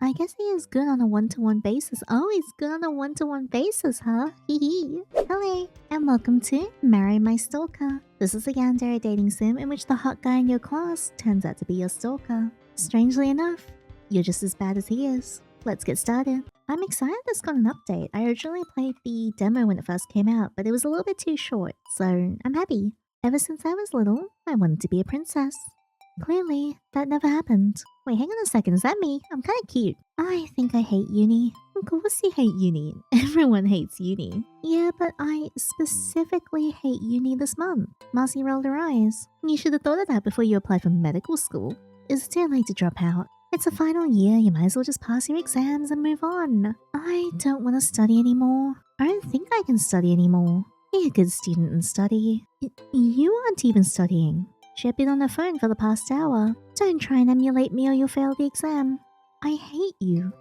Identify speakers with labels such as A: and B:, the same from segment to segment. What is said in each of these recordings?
A: I guess he is good on a one-to-one basis. Oh, he's good on a one-to-one basis, huh? Hee hee. Hello, and welcome to Marry My Stalker. This is a Yandere dating sim in which the hot guy in your class turns out to be your stalker. Strangely enough, you're just as bad as he is. Let's get started. I'm excited this got an update. I originally played the demo when it first came out, but it was a little bit too short, so I'm happy. Ever since I was little, I wanted to be a princess. Clearly, that never happened. Wait, hang on a second, is that me? I'm kinda cute. I think I hate uni. Of course you hate uni. Everyone hates uni. Yeah, but I specifically hate uni this month. Marcie rolled her eyes. You should have thought of that before you applied for medical school. It's too late to drop out. It's a final year, you might as well just pass your exams and move on. I don't want to study anymore. I don't think I can study anymore. Be a good student and study. You aren't even studying. She had been on her phone for the past hour. Don't try and emulate me or you'll fail the exam. I hate you.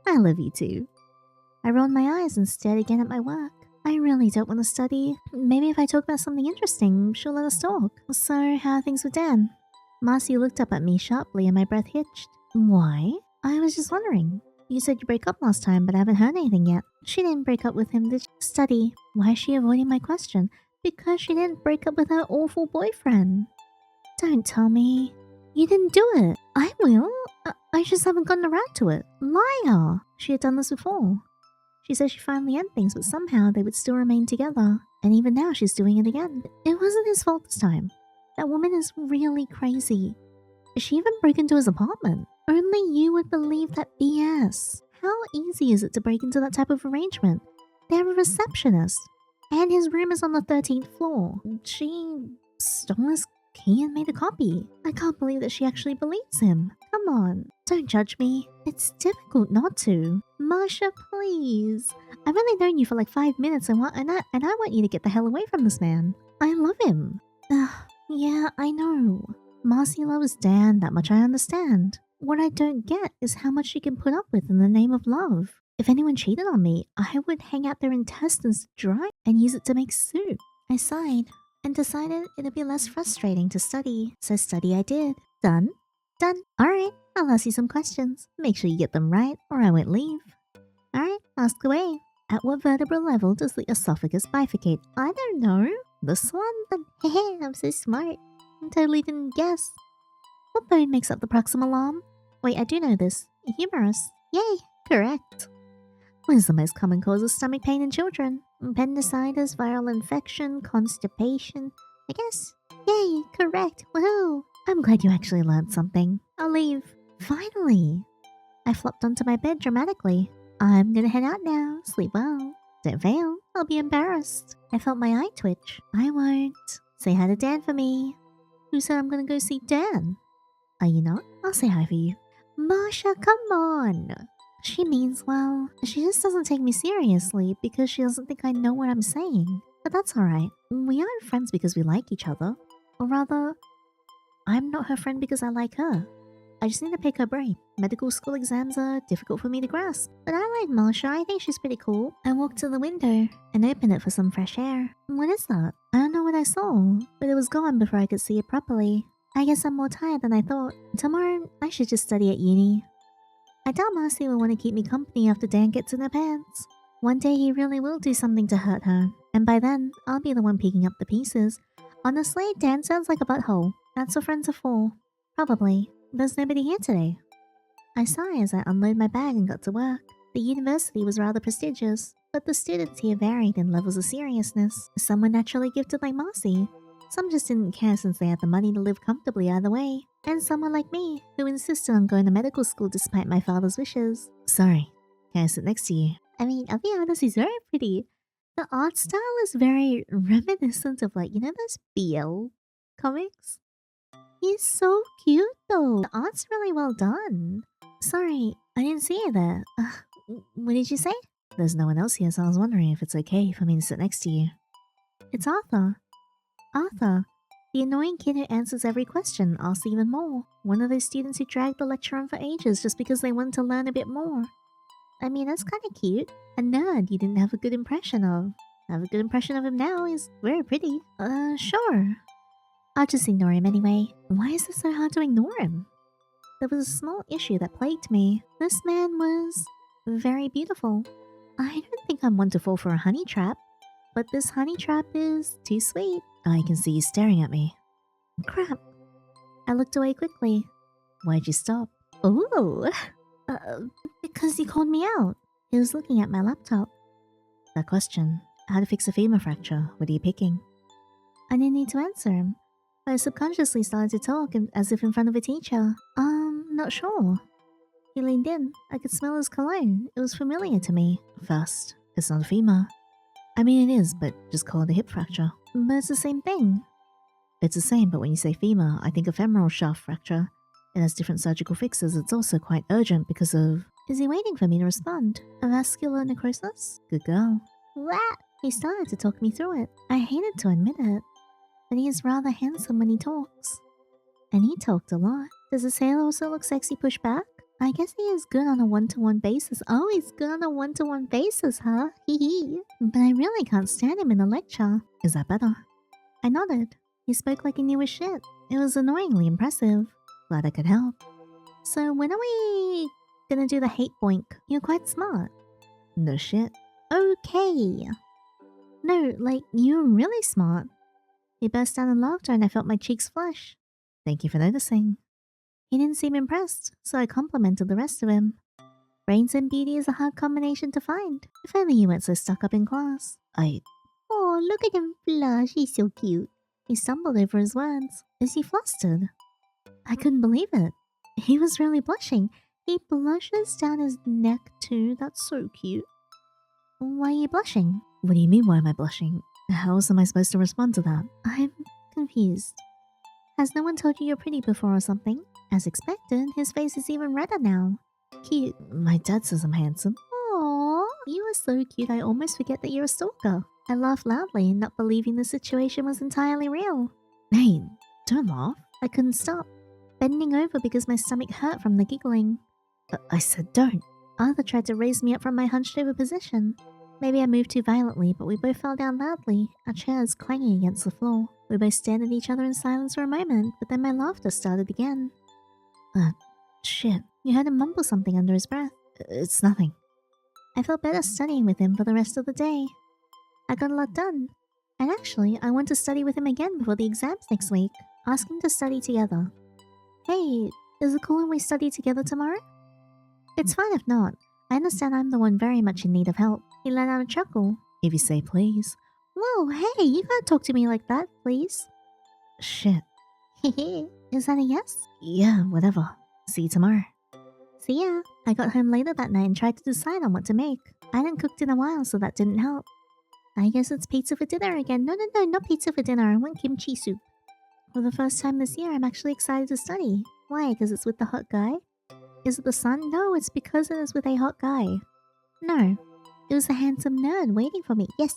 A: I love you too. I rolled my eyes and stared again at my work. I really don't want to study. Maybe if I talk about something interesting, she'll let us talk. So, how are things with Dan? Marcie looked up at me sharply and my breath hitched. Why? I was just wondering. You said you broke up last time, but I haven't heard anything yet. She didn't break up with him, did she? Study. Why is she avoiding my question? Because she didn't break up with her awful boyfriend. Don't tell me. You didn't do it. I will. I just haven't gotten around to it. Liar. She had done this before. She said she finally ended things, but somehow they would still remain together. And even now she's doing it again. It wasn't his fault this time. That woman is really crazy. She even broke into his apartment. Only you would believe that BS. How easy is it to break into that type of arrangement? They have a receptionist. And his room is on the 13th floor. She stole his key and made a copy. I can't believe that she actually believes him. Come on, don't judge me. It's difficult not to. Marsha, please. I've only known you for like 5 minutes and I want you to get the hell away from this man. I love him. Yeah, I know. Marcie loves Dan, that much I understand. What I don't get is how much she can put up with in the name of love. If anyone cheated on me, I would hang out their intestines dry and use it to make soup. I sighed and decided it'd be less frustrating to study, so study I did. Done? Done. Alright, I'll ask you some questions. Make sure you get them right, or I won't leave. Alright, ask away. At what vertebral level does the esophagus bifurcate? I don't know. This one? But hehe, I'm so smart. I totally didn't guess. What bone makes up the proximal arm? Wait, I do know this. Humerus. Yay, correct. What is the most common cause of stomach pain in children? Appendicitis, viral infection, constipation. I guess. Yay, correct. Woohoo! I'm glad you actually learned something. I'll leave. Finally! I flopped onto my bed dramatically. I'm gonna head out now. Sleep well. Don't fail. I'll be embarrassed. I felt my eye twitch. I won't. Say hi to Dan for me. Who said I'm gonna go see Dan? Are you not? I'll say hi for you. Marsha, come on! She means well. She just doesn't take me seriously because she doesn't think I know what I'm saying. But that's alright. We aren't friends because we like each other. Or rather, I'm not her friend because I like her. I just need to pick her brain. Medical school exams are difficult for me to grasp. But I like Marsha, I think she's pretty cool. I walked to the window and opened it for some fresh air. What is that? I don't know what I saw, but it was gone before I could see it properly. I guess I'm more tired than I thought. Tomorrow, I should just study at uni. I doubt Marcie will want to keep me company after Dan gets in her pants. One day he really will do something to hurt her, and by then, I'll be the one picking up the pieces. Honestly, Dan sounds like a butthole. That's what friends are for. Probably. There's nobody here today. I sigh as I unload my bag and got to work. The university was rather prestigious, but the students here varied in levels of seriousness. Some were naturally gifted like Marcie. Some just didn't care since they had the money to live comfortably either way. And some were like me, who insisted on going to medical school despite my father's wishes. Sorry, can I sit next to you? I mean, I'll be honest, he's very pretty. The art style is very reminiscent of like, you know those BL comics? He's so cute though. The art's really well done. Sorry, I didn't see you there. What did you say? There's no one else here, so I was wondering if it's okay for me to sit next to you. It's Arthur. Arthur, the annoying kid who answers every question, asks even more. One of those students who dragged the lecture on for ages just because they wanted to learn a bit more. I mean, that's kind of cute. A nerd you didn't have a good impression of. I have a good impression of him now. He's very pretty. Sure. I'll just ignore him anyway. Why is it so hard to ignore him? there was a small issue that plagued me. This man was very beautiful. I don't think I'm one to fall for a honey trap, but this honey trap is too sweet.
B: I can see you staring at me.
A: Crap. I looked away quickly.
B: Why'd you stop?
A: Ooh. Because he called me out. He was looking at my laptop.
B: That question, how to fix a femur fracture, what are you picking?
A: I didn't need to answer him, but I subconsciously started to talk as if in front of a teacher. Not sure. He leaned in. I could smell his cologne. It was familiar to me.
B: First, it's not a femur. I mean, it is, but just call it a hip fracture.
A: But it's the same thing.
B: It's the same, but when you say femur, I think a femoral shaft fracture. It has different surgical fixes. It's also quite urgent because of...
A: Is he waiting for me to respond? A vascular necrosis?
B: Good girl.
A: What? He started to talk me through it. I hated to admit it, but he is rather handsome when he talks. And he talked a lot. Does his hair also look sexy pushed back? I guess he is good on a one-to-one basis. Oh, he's good on a one-to-one basis, huh? Hee. But I really can't stand him in a lecture.
B: Is that better?
A: I nodded. He spoke like he knew his shit. It was annoyingly impressive.
B: Glad I could help.
A: So when are we gonna do the hate boink? You're quite smart.
B: No shit.
A: Okay. No, like, you're really smart. He burst out in laughter and I felt my cheeks flush.
B: Thank you for noticing.
A: He didn't seem impressed, so I complimented the rest of him. Brains and beauty is a hard combination to find. If only you weren't so stuck up in class. Oh, look at him blush, he's so cute. He stumbled over his words. Is he flustered? I couldn't believe it. He was really blushing. He blushes down his neck too, that's so cute. Why are you blushing?
B: What do you mean, why am I blushing? How else am I supposed to respond to that?
A: I'm confused. Has no one told you you're pretty before or something? As expected, his face is even redder now. Cute.
B: My dad says I'm handsome.
A: Aww, you are so cute I almost forget that you're a stalker. I laughed loudly, not believing the situation was entirely real.
B: Hey, don't laugh.
A: I couldn't stop, bending over because my stomach hurt from the giggling.
B: I said don't.
A: Arthur tried to raise me up from my hunched over position. Maybe I moved too violently, but we both fell down loudly, our chairs clanging against the floor. We both stared at each other in silence for a moment, but then my laughter started again.
B: Shit.
A: You heard him mumble something under his breath.
B: It's nothing.
A: I felt better studying with him for the rest of the day. I got a lot done. And actually, I want to study with him again before the exams next week. Ask him to study together. Hey, is it cool if we study together tomorrow? It's fine if not. I understand I'm the one very much in need of help. He let out a chuckle.
B: If you say please.
A: Whoa, hey, you can't talk to me like that, please.
B: Shit.
A: Hehe, is that a yes?
B: Yeah, whatever. See you tomorrow.
A: See ya. I got home later that night and tried to decide on what to make. I hadn't cooked in a while, so that didn't help. I guess it's pizza for dinner again. No, not pizza for dinner. I want kimchi soup. For the first time this year, I'm actually excited to study. Why? Because it's with the hot guy? Is it the sun? No, it's because it is with a hot guy. No, it was a handsome nerd waiting for me. Yes.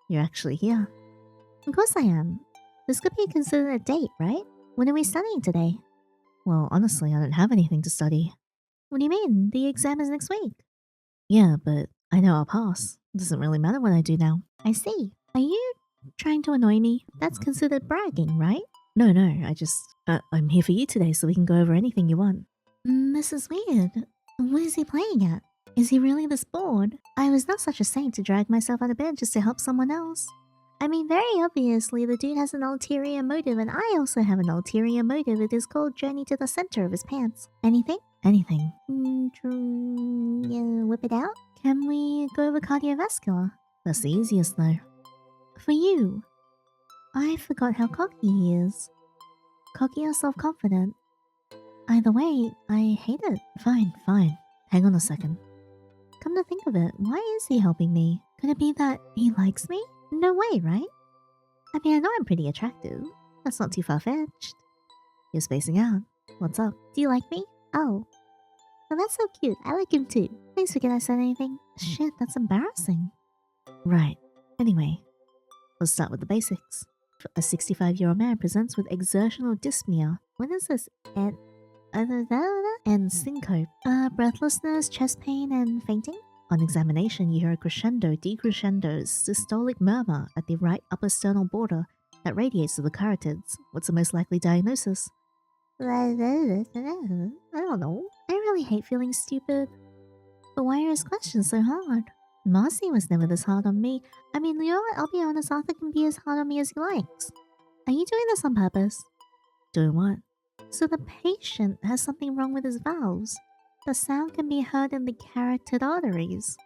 B: You're actually here.
A: Of course I am. This could be considered a date, right? When are we studying today?
B: Well, honestly, I don't have anything to study.
A: What do you mean? The exam is next week.
B: Yeah, but I know I'll pass. It doesn't really matter what I do now.
A: I see. Are you trying to annoy me? That's considered bragging, right?
B: No, I'm here for you today so we can go over anything you want.
A: This is weird. What is he playing at? Is he really this bored? I was not such a saint to drag myself out of bed just to help someone else. I mean, very obviously, the dude has an ulterior motive, and I also have an ulterior motive. It is called Journey to the Center of his pants. Anything?
B: Anything.
A: Whip it out? Can we go over cardiovascular?
B: That's the easiest, though.
A: For you. I forgot how cocky he is. Cocky or self-confident. Either way, I hate it.
B: Fine. Hang on a second.
A: Come to think of it, why is he helping me? Could it be that he likes me? No way, right? I mean, I know I'm pretty attractive. That's not too far-fetched.
B: You're spacing out. What's up?
A: Do you like me? Oh. Well, that's so cute. I like him too. Please forget I said anything. Shit, that's embarrassing.
B: Right. Anyway, let's start with the basics. A 65-year-old man presents with exertional dyspnea. What is this? And syncope.
A: Breathlessness, chest pain, and fainting?
B: On examination, you hear a crescendo, decrescendo, systolic murmur at the right upper sternal border that radiates to the carotids. What's the most likely diagnosis?
A: I don't know. I really hate feeling stupid. But why are his questions so hard? Marcie was never this hard on me. I mean, you know what? I'll be honest, Arthur can be as hard on me as he likes. Are you doing this on purpose?
B: Doing what?
A: So the patient has something wrong with his valves. The sound can be heard in the carotid arteries.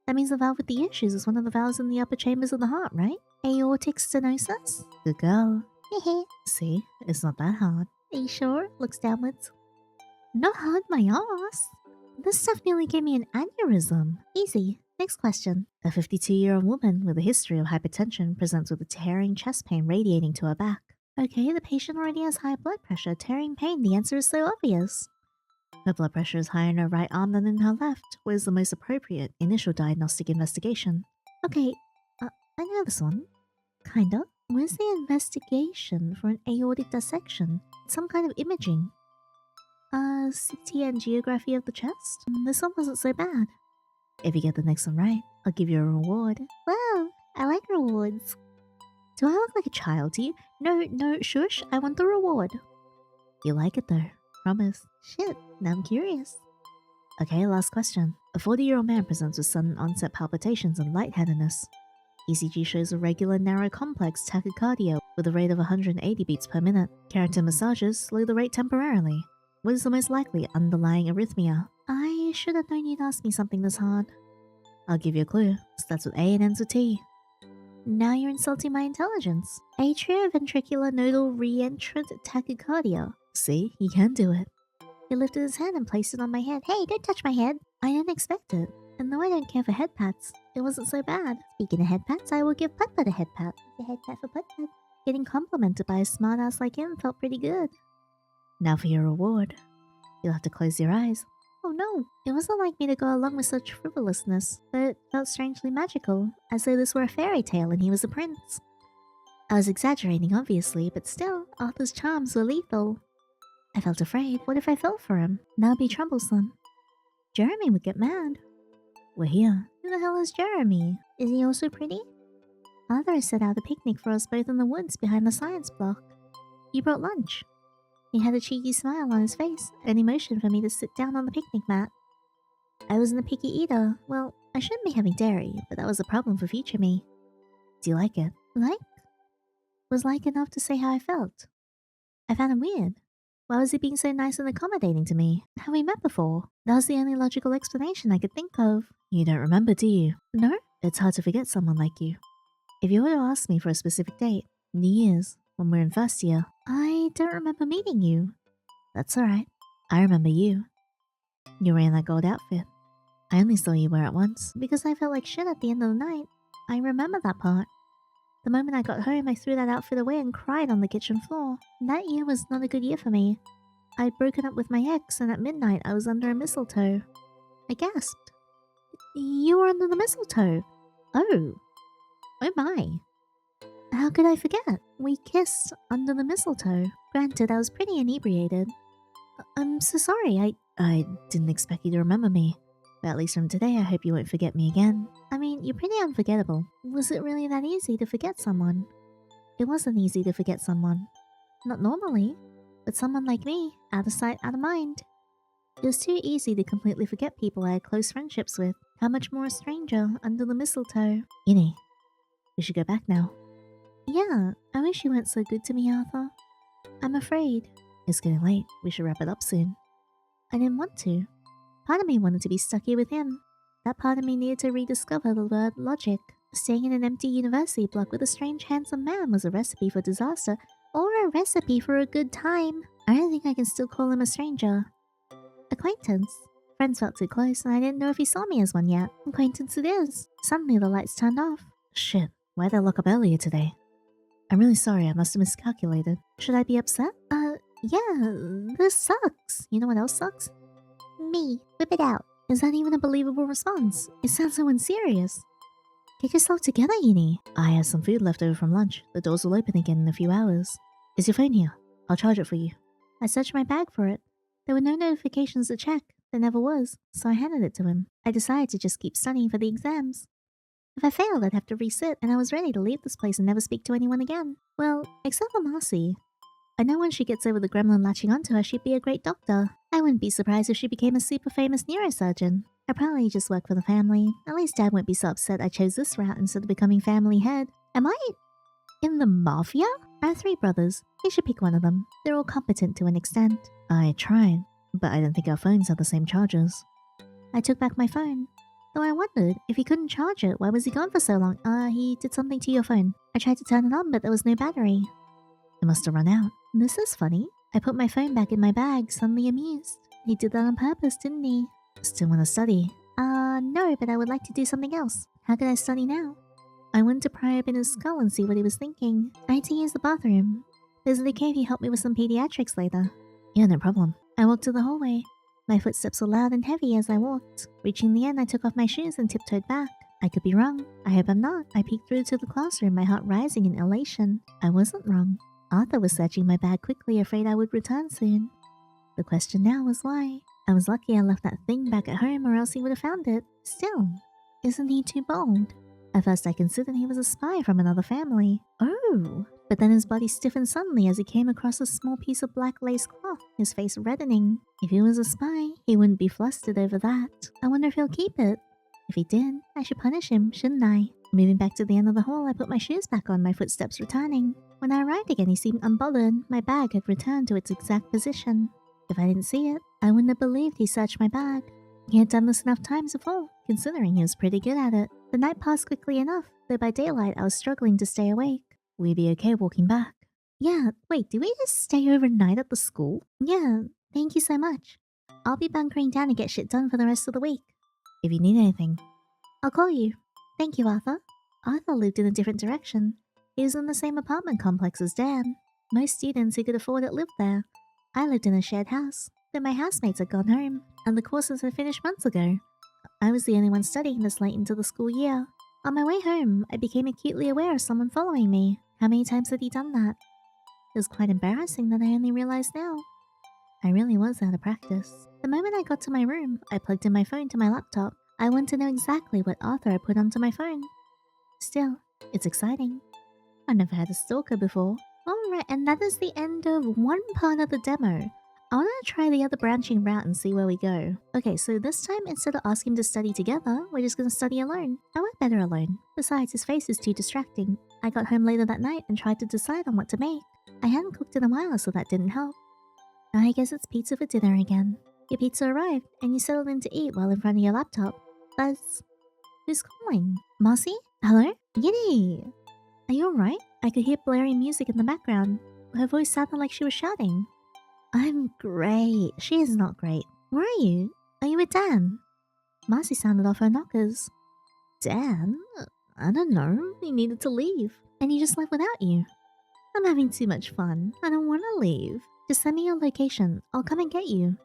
A: That means the valve with the issues is one of the valves in the upper chambers of the heart, right? Aortic stenosis?
B: Good girl.
A: Hehe.
B: See, it's not that hard.
A: Are you sure? Looks downwards. Not hard, my ass. This stuff nearly gave me an aneurysm. Easy. Next question.
B: A 52-year-old woman with a history of hypertension presents with a tearing chest pain radiating to her back.
A: Okay, the patient already has high blood pressure. Tearing pain, the answer is so obvious.
B: Her blood pressure is higher in her right arm than in her left. What is the most appropriate initial diagnostic investigation?
A: Okay, I know this one. Kinda. Where's the investigation for an aortic dissection? Some kind of imaging. CT angiography of the chest? This one wasn't so bad.
B: If you get the next one right, I'll give you a reward.
A: Wow, I like rewards. Do I look like a child to you? No, shush, I want the reward.
B: You like it though, promise.
A: Shit, now I'm curious.
B: Okay, last question. A 40-year-old man presents with sudden onset palpitations and lightheadedness. ECG shows a regular narrow complex tachycardia with a rate of 180 beats per minute. Carotid massages slow the rate temporarily. What is the most likely underlying arrhythmia?
A: I should have known you'd ask me something this hard.
B: I'll give you a clue. Starts with A and ends with T.
A: Now you're insulting my intelligence. Atrioventricular nodal reentrant tachycardia.
B: See, you can do it.
A: He lifted his hand and placed it on my head. Hey, don't touch my head. I didn't expect it. And though I don't care for head pats, it wasn't so bad. Speaking of head pats, I will give Putt-Putt a head pat. A head pat for Putt-Putt. Getting complimented by a smartass like him felt pretty good.
B: Now for your reward. You'll have to close your eyes.
A: Oh no, it wasn't like me to go along with such frivolousness, but it felt strangely magical, as though this were a fairy tale and he was a prince. I was exaggerating, obviously, but still, Arthur's charms were lethal. I felt afraid. What if I fell for him? That would be troublesome. Jeremy would get mad.
B: We're here.
A: Who the hell is Jeremy? Is he also pretty? Arthur has set out a picnic for us both in the woods behind the science block. He brought lunch. He had a cheeky smile on his face and he motioned for me to sit down on the picnic mat. I wasn't a picky eater. Well, I shouldn't be having dairy, but that was a problem for future me.
B: Do you like it?
A: Like? Was like enough to say how I felt. I found him weird. Why was he being so nice and accommodating to me? Have we met before? That was the only logical explanation I could think of.
B: You don't remember, do you?
A: No?
B: It's hard to forget someone like you. If you were to ask me for a specific date, New Year's, when we're in first year.
A: I don't remember meeting you.
B: That's alright. I remember you. You were in that gold outfit. I only saw you wear it once.
A: Because I felt like shit at the end of the night. I remember that part. The moment I got home, I threw that outfit away and cried on the kitchen floor. That year was not a good year for me. I'd broken up with my ex, and at midnight I was under a mistletoe. I gasped. You were under the mistletoe? Oh. Oh my. How could I forget? We kissed under the mistletoe. Granted, I was pretty inebriated. I'm so sorry,
B: I didn't expect you to remember me. But at least from today, I hope you won't forget me again.
A: I mean, you're pretty unforgettable. Was it really that easy to forget someone? It wasn't easy to forget someone. Not normally. But someone like me, out of sight, out of mind. It was too easy to completely forget people I had close friendships with. How much more a stranger under the mistletoe?
B: Yinny, we should go back now.
A: Yeah, I wish you weren't so good to me, Arthur. I'm afraid.
B: It's getting late. We should wrap it up soon.
A: I didn't want to. Part of me wanted to be stuck here with him. That part of me needed to rediscover the word logic. Staying in an empty university block with a strange handsome man was a recipe for disaster, or a recipe for a good time. I don't think I can still call him a stranger. Acquaintance. Friends felt too close and I didn't know if he saw me as one yet. Acquaintance it is. Suddenly the lights turned off.
B: Shit, why'd I lock up earlier today? I'm really sorry, I must have miscalculated.
A: Should I be upset? Yeah, this sucks. You know what else sucks? Me. Whip it out. Is that even a believable response? It sounds so unserious. Get yourself together, Yinny.
B: I have some food left over from lunch. The doors will open again in a few hours. Is your phone here? I'll charge it for you.
A: I searched my bag for it. There were no notifications to check. There never was, so I handed it to him. I decided to just keep studying for the exams. If I failed, I'd have to resit, and I was ready to leave this place and never speak to anyone again. Well, except for Marcie. I know once she gets over the gremlin latching onto her, she'd be a great doctor. I wouldn't be surprised if she became a super famous neurosurgeon. I'd probably just work for the family. At least Dad won't be so upset I chose this route instead of becoming family head. Am I in the mafia? I have 3 brothers. You should pick one of them. They're all competent to an extent.
B: I tried, but I don't think our phones have the same chargers.
A: I took back my phone. Though I wondered, if he couldn't charge it, why was he gone for so long? He did something to your phone. I tried to turn it on, but there was no battery.
B: It must have run out.
A: This is funny. I put my phone back in my bag, suddenly amused. He did that on purpose, didn't he?
B: Still want to study?
A: No, but I would like to do something else. How could I study now? I wanted to pry open his skull and see what he was thinking. I had to use the bathroom. Is it okay if you help me with some pediatrics later?
B: Yeah, no problem.
A: I walked to the hallway. My footsteps were loud and heavy as I walked. Reaching the end, I took off my shoes and tiptoed back. I could be wrong. I hope I'm not. I peeked through to the classroom, my heart rising in elation. I wasn't wrong. Arthur was searching my bag quickly, afraid I would return soon. The question now was why. I was lucky I left that thing back at home, or else he would have found it. Still, isn't he too bold? At first I considered he was a spy from another family. Oh! But then his body stiffened suddenly as he came across a small piece of black lace cloth, his face reddening. If he was a spy, he wouldn't be flustered over that. I wonder if he'll keep it. If he did, I should punish him, shouldn't I? Moving back to the end of the hall, I put my shoes back on, my footsteps returning. When I arrived again, he seemed unbothered. My bag had returned to its exact position. If I didn't see it, I wouldn't have believed he searched my bag. He had done this enough times before, considering he was pretty good at it. The night passed quickly enough, though by daylight I was struggling to stay awake.
B: We'd be okay walking back.
A: Yeah, wait, do we just stay overnight at the school? Yeah, thank you so much. I'll be bunkering down to get shit done for the rest of the week.
B: If you need anything,
A: I'll call you. Thank you, Arthur. Arthur lived in a different direction. He was in the same apartment complex as Dan. Most students who could afford it lived there. I lived in a shared house, though my housemates had gone home, and the courses had finished months ago. I was the only one studying this late into the school year. On my way home, I became acutely aware of someone following me. How many times had he done that? It was quite embarrassing that I only realized now. I really was out of practice. The moment I got to my room, I plugged in my phone to my laptop. I wanted to know exactly what Arthur had put onto my phone. Still, it's exciting. I've never had a stalker before. Alright, and that is the end of one part of the demo. I want to try the other branching route and see where we go. Okay, so this time, instead of asking him to study together, we're just going to study alone. I work better alone. Besides, his face is too distracting. I got home later that night and tried to decide on what to make. I hadn't cooked in a while, so that didn't help. I guess it's pizza for dinner again. Your pizza arrived, and you settled in to eat while in front of your laptop. Buzz. Who's calling? Marcie? Hello? Yandere! Are you alright? I could hear blaring music in the background. Her voice sounded like she was shouting. I'm great. She is not great. Where are you? Are you with Dan? Marcie sounded off her knockers. Dan? I don't know. He needed to leave. And he just left without you. I'm having too much fun. I don't want to leave. Just send me your location. I'll come and get you.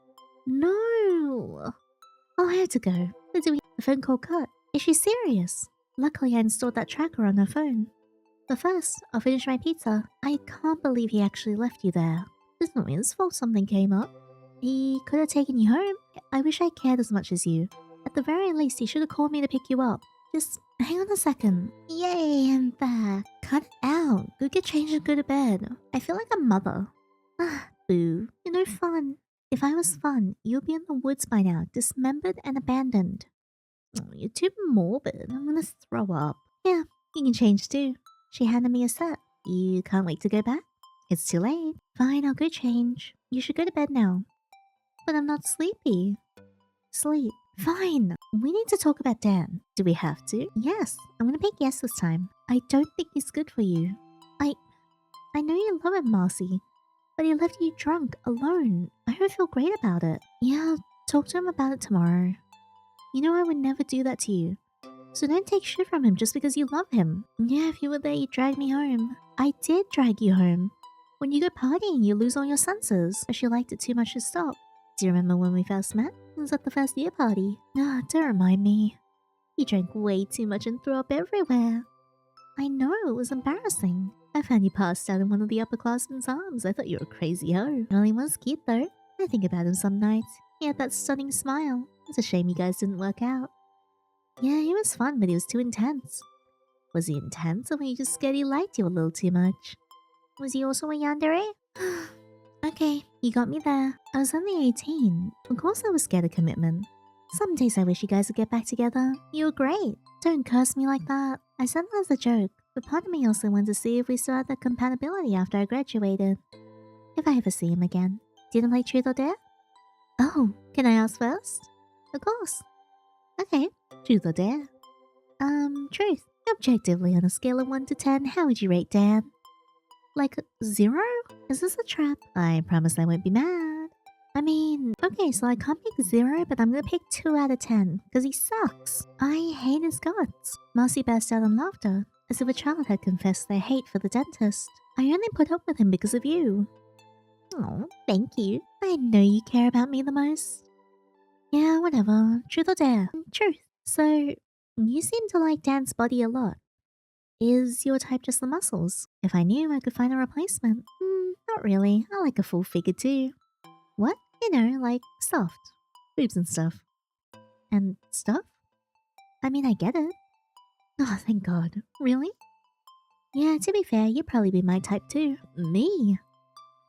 A: No. Oh, I have to go. The phone call cut. Is she serious? Luckily, I installed that tracker on her phone. But first, I'll finish my pizza. I can't believe he actually left you there. It's not his fault something came up. He could have taken you home. I wish I cared as much as you. At the very least, he should have called me to pick you up. Just hang on a second. Yay, I'm back. Cut it out. Go get changed and go to bed. I feel like a mother. Ah, boo. You're no fun. If I was fun, you'd be in the woods by now, dismembered and abandoned. Oh, you're too morbid. I'm gonna throw up. Yeah, you can change too. She handed me a set. You can't wait to go back? It's too late. Fine, I'll go change. You should go to bed now. But I'm not sleepy. Sleep. Fine. We need to talk about Dan. Do we have to? Yes. I'm gonna pick yes this time. I don't think he's good for you. I know you love him, Marcie. But he left you drunk, alone. I don't feel great about it. Yeah, I'll talk to him about it tomorrow. You know I would never do that to you. So don't take shit from him just because you love him. Yeah, if you were there, you'd drag me home. I did drag you home. When you go partying, you lose all your senses. But she liked it too much to stop. Do you remember when we first met? It was at the first year party. Ah, don't remind me. You drank way too much and threw up everywhere. I know, it was embarrassing. I found you passed out in one of the upperclassmen's arms. I thought you were a crazy hoe. Well, he was cute though. I think about him some nights. He had that stunning smile. It's a shame you guys didn't work out. Yeah, he was fun, but he was too intense. Was he intense, or were you just scared he liked you a little too much? Was he also a Yandere? Okay, you got me there. I was only 18. Of course I was scared of commitment. Some days I wish you guys would get back together. You were great. Don't curse me like that. I said that as a joke, but part of me also wanted to see if we still had the compatibility after I graduated. If I ever see him again. Do you want to play Truth or Dare? Oh, can I ask first? Of course. Okay, Truth or Dare? Truth. Objectively, on a scale of 1 to 10, how would you rate Dan? Like 0? Is this a trap? I promise I won't be mad. I mean, okay, so I can't pick 0, but I'm gonna pick 2 out of 10, because he sucks. I hate his guts. Marcie burst out in laughter, as if a child had confessed their hate for the dentist. I only put up with him because of you. Oh, thank you. I know you care about me the most. Yeah, whatever. Truth or dare? Truth. So, you seem to like Dan's body a lot. Is your type just the muscles? If I knew, I could find a replacement. Not really. I like a full figure too. What? You know, like soft. Boobs and stuff. And stuff? I mean, I get it. Oh, thank God. Really? Yeah, to be fair, you'd probably be my type too. Me?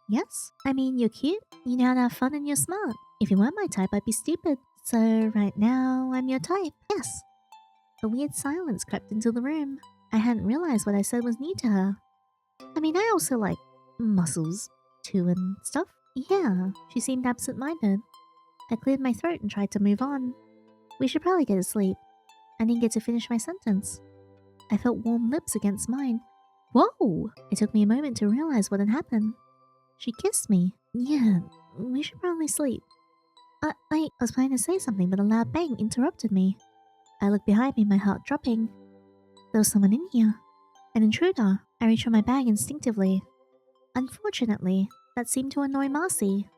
A: Yes. I mean, you're cute, you know how to have fun, and you're smart. If you weren't my type, I'd be stupid. So right now, I'm your type. Yes. A weird silence crept into the room. I hadn't realized what I said was new to her. I mean, I also like muscles too and stuff. Yeah, she seemed absent-minded. I cleared my throat and tried to move on. We should probably get to sleep. I didn't get to finish my sentence. I felt warm lips against mine. Whoa! It took me a moment to realize what had happened. She kissed me. Yeah, we should probably sleep. I was planning to say something, but a loud bang interrupted me. I looked behind me, my heart dropping. There was someone in here. An intruder. I reached for my bag instinctively. Unfortunately, that seemed to annoy Marcie.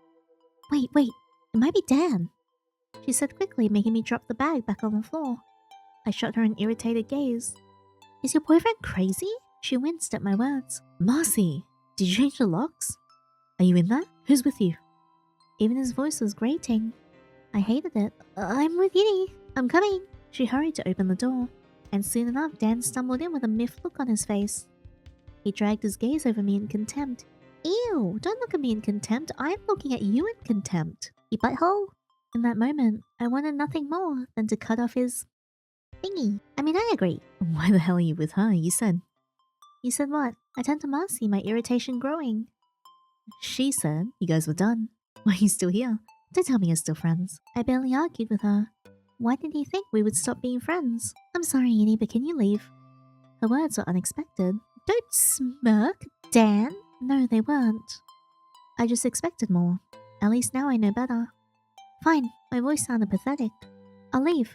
A: Wait, it might be Dan. She said quickly, making me drop the bag back on the floor. I shot her an irritated gaze. Is your boyfriend crazy? She winced at my words. Marcie, did you change the locks? Are you in there? Who's with you? Even his voice was grating. I hated it. I'm with Yinny. I'm coming. She hurried to open the door, and soon enough Dan stumbled in with a miffed look on his face. He dragged his gaze over me in contempt. Ew, don't look at me in contempt. I'm looking at you in contempt, you butthole. In that moment, I wanted nothing more than to cut off his thingy. I mean, I agree.
B: Why the hell are you with her? You said.
A: You said what? I turned to Marcie, my irritation growing.
B: She said you guys were done. Why are you still here? Don't tell me you're still friends.
A: I barely argued with her. Why did he think we would stop being friends? I'm sorry, Yinny, but can you leave? Her words were unexpected. Don't smirk, Dan. No, they weren't. I just expected more. At least now I know better. Fine, my voice sounded pathetic. I'll leave.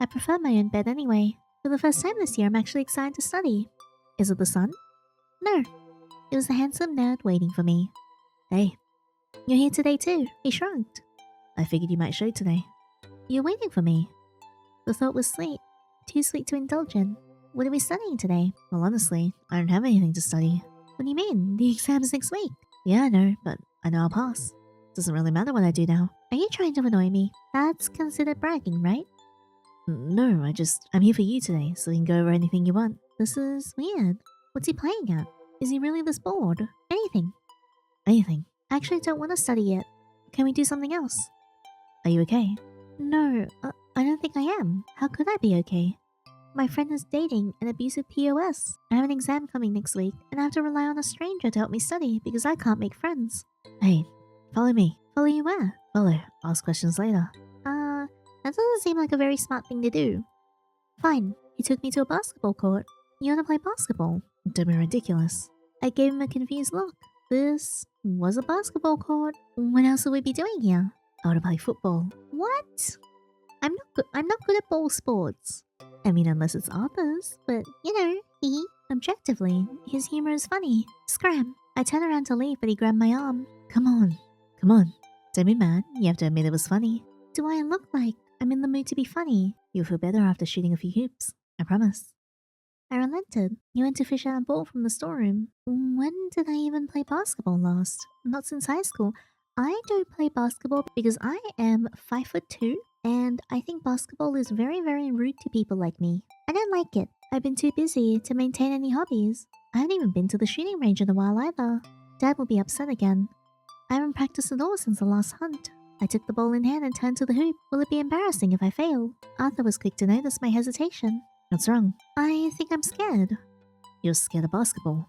A: I prefer my own bed anyway. For the first time this year, I'm actually excited to study. Is it the sun? No. It was the handsome nerd waiting for me. Hey, you're here today too. He shrugged.
B: I figured you might show today.
A: You're waiting for me. The thought was sweet. Too sweet to indulge in. What are we studying today?
B: Well, honestly, I don't have anything to study.
A: What do you mean? The exam's next week.
B: Yeah, I know, but I know I'll pass. Doesn't really matter what I do now.
A: Are you trying to annoy me? That's considered bragging, right?
B: No, I'm here for you today, so you can go over anything you want.
A: This is weird. What's he playing at? Is he really this bored? Anything.
B: Anything.
A: I actually don't want to study yet. Can we do something else?
B: Are you okay?
A: No, I don't think I am. How could I be okay? My friend is dating an abusive POS. I have an exam coming next week, and I have to rely on a stranger to help me study because I can't make friends.
B: Hey, follow me.
A: Follow you where?
B: Follow. Ask questions later.
A: That doesn't seem like a very smart thing to do. Fine, he took me to a basketball court. You want to play basketball?
B: Don't be ridiculous.
A: I gave him a confused look. This was a basketball court. What else would we be doing here?
B: I want to play football.
A: What? I'm not good at ball sports. I mean, unless it's Arthur's, but you know, objectively, his humor is funny. Scram. I turned around to leave, but he grabbed my arm.
B: Come on. Don't be mad. You have to admit it was funny.
A: Do I look like I'm in the mood to be funny?
B: You'll feel better after shooting a few hoops. I promise.
A: I relented. He went to fish out a ball from the storeroom. When did I even play basketball last? Not since high school. I don't play basketball because I am 5'2", and I think basketball is very, very rude to people like me. I don't like it. I've been too busy to maintain any hobbies. I haven't even been to the shooting range in a while either. Dad will be upset again. I haven't practiced at all since the last hunt. I took the ball in hand and turned to the hoop. Will it be embarrassing if I fail? Arthur was quick to notice my hesitation.
B: What's wrong?
A: I think I'm scared.
B: You're scared of basketball.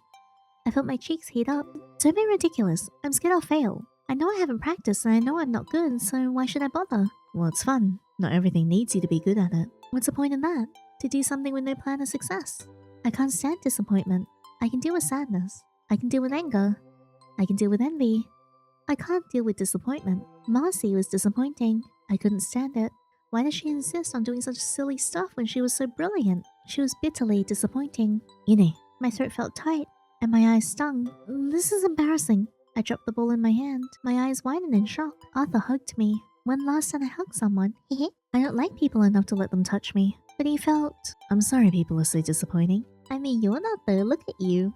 A: I felt my cheeks heat up. Don't be ridiculous. I'm scared I'll fail. I know I haven't practiced and I know I'm not good, so why should I bother?
B: Well, it's fun. Not everything needs you to be good at it.
A: What's the point in that? To do something with no plan of success? I can't stand disappointment. I can deal with sadness. I can deal with anger. I can deal with envy. I can't deal with disappointment. Marcie was disappointing. I couldn't stand it. Why does she insist on doing such silly stuff when she was so brilliant? She was bitterly disappointing.
B: Yandere.
A: My throat felt tight, and my eyes stung. This is embarrassing. I dropped the ball in my hand. My eyes widened in shock. Arthur hugged me. When last time I hugged someone? I don't like people enough to let them touch me. But he felt...
B: I'm sorry people are so disappointing.
A: I mean, you're not though. Look at you.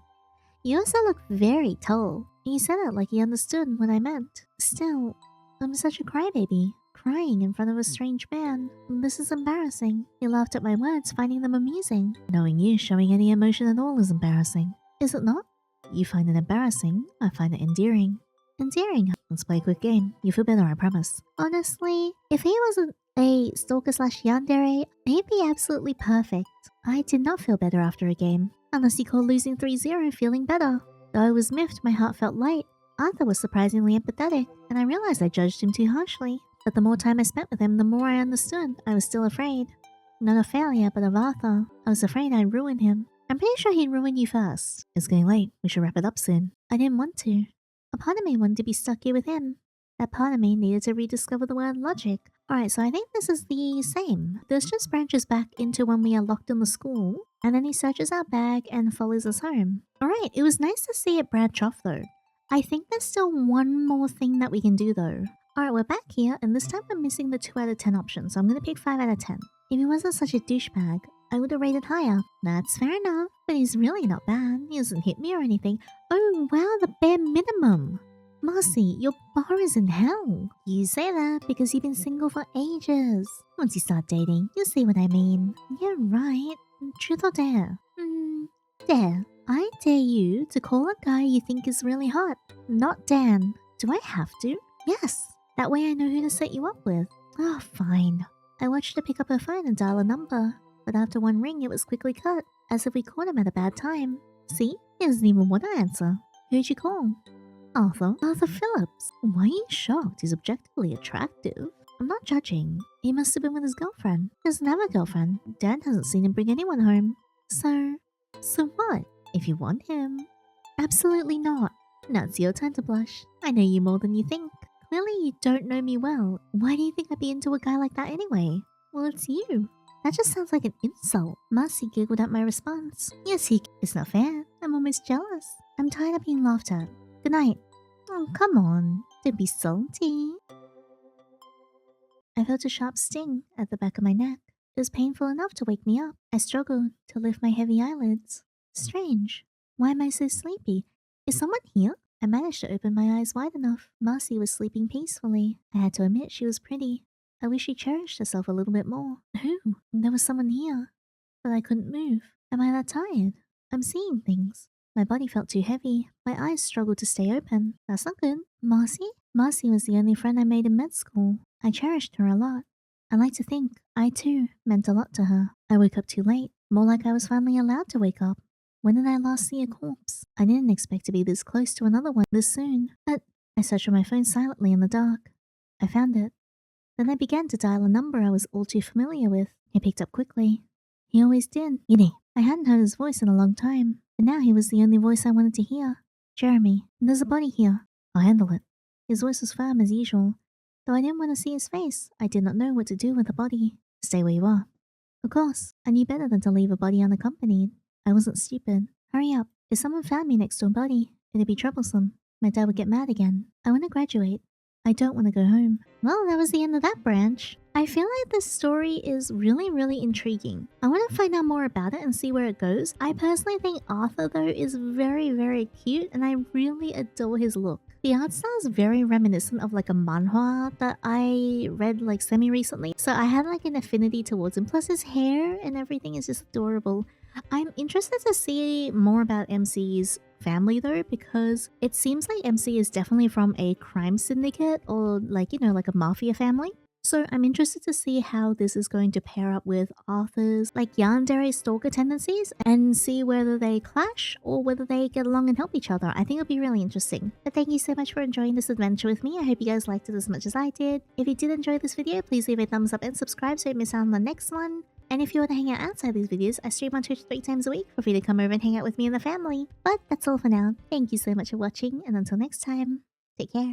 A: You also look very tall. He said it like he understood what I meant. Still, I'm such a crybaby. Crying in front of a strange man. This is embarrassing. He laughed at my words, finding them amusing.
B: Knowing you showing any emotion at all is embarrassing.
A: Is it not?
B: You find it embarrassing, I find it endearing.
A: Endearing?
B: Let's play a quick game. You feel better, I promise.
A: Honestly, if he wasn't a stalker slash yandere, he'd be absolutely perfect. I did not feel better after a game. Unless you call losing 3-0 feeling better. Though I was miffed, my heart felt light. Arthur was surprisingly empathetic, and I realized I judged him too harshly. But the more time I spent with him, the more I understood. I was still afraid. Not of failure, but of Arthur. I was afraid I'd ruin him. I'm pretty sure he'd ruin you first.
B: It's getting late. We should wrap it up soon.
A: I didn't want to. A part of me wanted to be stuck here with him. That part of me needed to rediscover the word logic. Alright, so I think this is the same. This just branches back into when we are locked in the school, and then he searches our bag and follows us home. Alright, it was nice to see it branch off though. I think there's still one more thing that we can do though. Alright, we're back here, and this time we're missing the 2 out of 10 option, so I'm gonna pick 5 out of 10. If he wasn't such a douchebag, I would have rated higher. That's fair enough, but he's really not bad. He hasn't hit me or anything. Oh wow, the bare minimum. Marcie, your bar is in hell. You say that because you've been single for ages. Once you start dating, you'll see what I mean. Yeah, right. Truth or dare? Dare. I dare you to call a guy you think is really hot. Not Dan. Do I have to? Yes. That way I know who to set you up with. Oh, fine. I watched her pick up her phone and dial a number. But after one ring, it was quickly cut, as if we caught him at a bad time. See? He doesn't even want to answer. Who'd you call? Arthur. Arthur Phillips. Why are you shocked? He's objectively attractive. I'm not judging. He must have been with his girlfriend. He doesn't have a girlfriend. Dad hasn't seen him bring anyone home. So what? If you want him. Absolutely not. Now it's your time to blush. I know you more than you think. Clearly you don't know me well. Why do you think I'd be into a guy like that anyway? Well, it's you. That just sounds like an insult. Marcie giggled at my response. Yes, it's not fair. I'm almost jealous. I'm tired of being laughed at. Good night. Oh, come on. Don't be salty. I felt a sharp sting at the back of my neck. It was painful enough to wake me up. I struggled to lift my heavy eyelids. Strange. Why am I so sleepy? Is someone here? I managed to open my eyes wide enough. Marcie was sleeping peacefully. I had to admit she was pretty. I wish she cherished herself a little bit more. Who? There was someone here. But I couldn't move. Am I that tired? I'm seeing things. My body felt too heavy. My eyes struggled to stay open. That's not good. Marcie? Marcie was the only friend I made in med school. I cherished her a lot. I like to think I too meant a lot to her. I woke up too late. More like I was finally allowed to wake up. When did I last see a corpse? I didn't expect to be this close to another one this soon. But I searched for my phone silently in the dark. I found it. Then I began to dial a number I was all too familiar with. He picked up quickly. He always did. Yandere. I hadn't heard his voice in a long time, and now he was the only voice I wanted to hear. Jeremy, there's a body here. I'll handle it. His voice was firm as usual. Though I didn't want to see his face, I did not know what to do with a body. Stay where you are. Of course, I knew better than to leave a body unaccompanied. I wasn't stupid. Hurry up. If someone found me next to a body, it'd be troublesome. My dad would get mad again. I want to graduate. I don't want to go home. Well, that was the end of that branch. I feel like this story is really intriguing. I want to find out more about it and see where it goes. I personally think Arthur, though, is very cute, and I really adore his look. The art style is very reminiscent of like a manhwa that I read like semi-recently. So I had like an affinity towards him. Plus his hair and everything is just adorable. I'm interested to see more about MC's family though, because it seems like MC is definitely from a crime syndicate or like, you know, like a mafia family. So I'm interested to see how this is going to pair up with Arthur's like Yandere stalker tendencies and see whether they clash or whether they get along and help each other. I think it'll be really interesting. But thank you so much for enjoying this adventure with me. I hope you guys liked it as much as I did. If you did enjoy this video, please leave a thumbs up and subscribe so you don't miss out on the next one. And if you want to hang out outside these videos, I stream on Twitch 3 times a week. Feel free to come over and hang out with me and the family. But that's all for now. Thank you so much for watching, and until next time, take care.